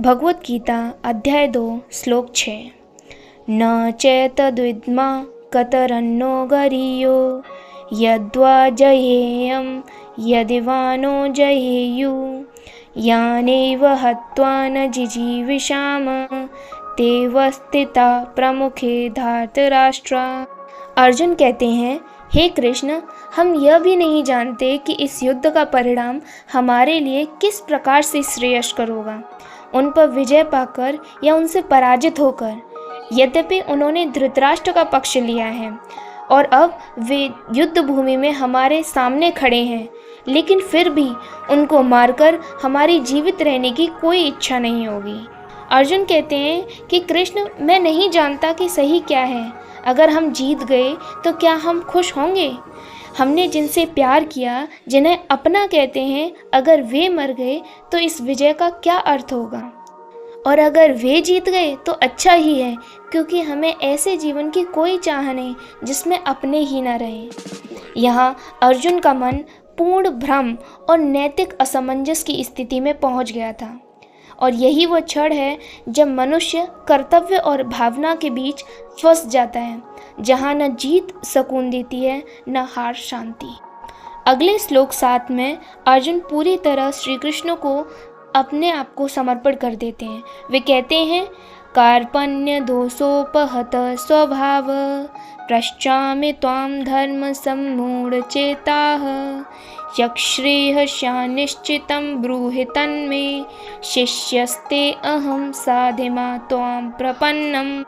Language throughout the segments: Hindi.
भगवत गीता अध्याय 2 श्लोक 6। न चैतद्विद्मा कतरन्नो गरीयो यद्वा जयेयं यदिवानो जयेयु यानेव हत्वा न जिजीविषाम तेव स्थिता प्रमुखे धार्तराष्ट्रा। अर्जुन कहते हैं, हे कृष्ण, हम यह भी नहीं जानते कि इस युद्ध का परिणाम हमारे लिए किस प्रकार से श्रेयस्कर होगा, उन पर विजय पाकर या उनसे पराजित होकर। यद्यपि उन्होंने धृतराष्ट्र का पक्ष लिया है और अब वे युद्ध भूमि में हमारे सामने खड़े हैं, लेकिन फिर भी उनको मारकर हमारी जीवित रहने की कोई इच्छा नहीं होगी। अर्जुन कहते हैं कि कृष्ण, मैं नहीं जानता कि सही क्या है। अगर हम जीत गए तो क्या हम खुश होंगे? हमने जिनसे प्यार किया, जिन्हें अपना कहते हैं, अगर वे मर गए तो इस विजय का क्या अर्थ होगा? और अगर वे जीत गए तो अच्छा ही है, क्योंकि हमें ऐसे जीवन की कोई चाह नहीं जिसमें अपने ही न रहे। यहाँ अर्जुन का मन पूर्ण भ्रम और नैतिक असमंजस की स्थिति में पहुँच गया था, और यही वो क्षण है जब मनुष्य कर्तव्य और भावना के बीच फंस जाता है, जहाँ न जीत सुकून देती है न हार शांति। अगले श्लोक 7 में अर्जुन पूरी तरह श्री कृष्ण को अपने आप को समर्पण कर देते हैं। वे कहते हैं, कार्पण्य दोषोपहत स्वभाव पश्चामि त्वां धर्म सम्मूढ़ चेताः यक्षेह शानिश्चितं ब्रूहि तन्मे शिष्यस्ते अहं साधिमा त्वां प्रपन्नम।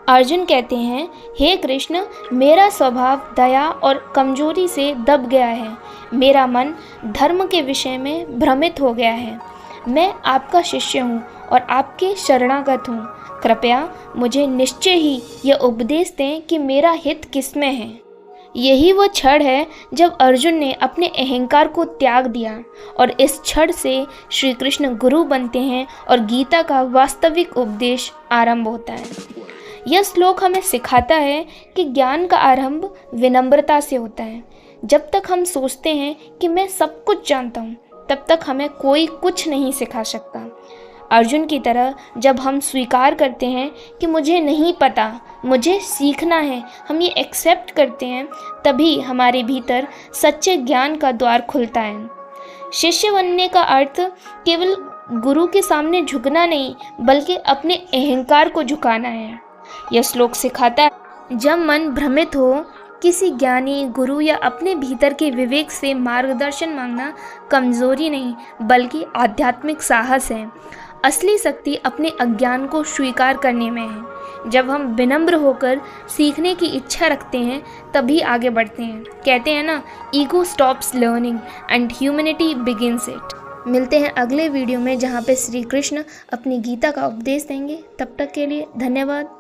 अर्जुन कहते हैं, हे कृष्ण, मेरा स्वभाव दया और कमजोरी से दब गया है। मेरा मन धर्म के विषय में भ्रमित हो गया है। मैं आपका शिष्य हूँ और आपके शरणागत हूँ। कृपया मुझे निश्चय ही यह उपदेश दें कि मेरा हित किसमें है। यही वो क्षण है जब अर्जुन ने अपने अहंकार को त्याग दिया, और इस क्षण से श्री कृष्ण गुरु बनते हैं और गीता का वास्तविक उपदेश आरंभ होता है। यह श्लोक हमें सिखाता है कि ज्ञान का आरंभ विनम्रता से होता है। जब तक हम सोचते हैं कि मैं सब कुछ जानता हूँ, तब तक हमें कोई कुछ नहीं सिखा सकता। अर्जुन की तरह जब हम स्वीकार करते हैं कि मुझे नहीं पता, मुझे सीखना है, हम ये एक्सेप्ट करते हैं, तभी हमारे भीतर सच्चे ज्ञान का द्वार खुलता है। शिष्य बनने का अर्थ केवल गुरु के सामने झुकना नहीं, बल्कि अपने अहंकार को झुकाना है। यह श्लोक सिखाता है, जब मन भ्रमित हो, किसी ज्ञानी गुरु या अपने भीतर के विवेक से मार्गदर्शन मांगना कमजोरी नहीं, बल्कि आध्यात्मिक साहस है। असली शक्ति अपने अज्ञान को स्वीकार करने में है। जब हम विनम्र होकर सीखने की इच्छा रखते हैं, तभी आगे बढ़ते हैं। कहते हैं ना, ego stops learning and humanity begins it. मिलते हैं अगले वीडियो में, जहाँ पे श्री कृष्ण अपनी गीता का उपदेश देंगे। तब तक के लिए धन्यवाद।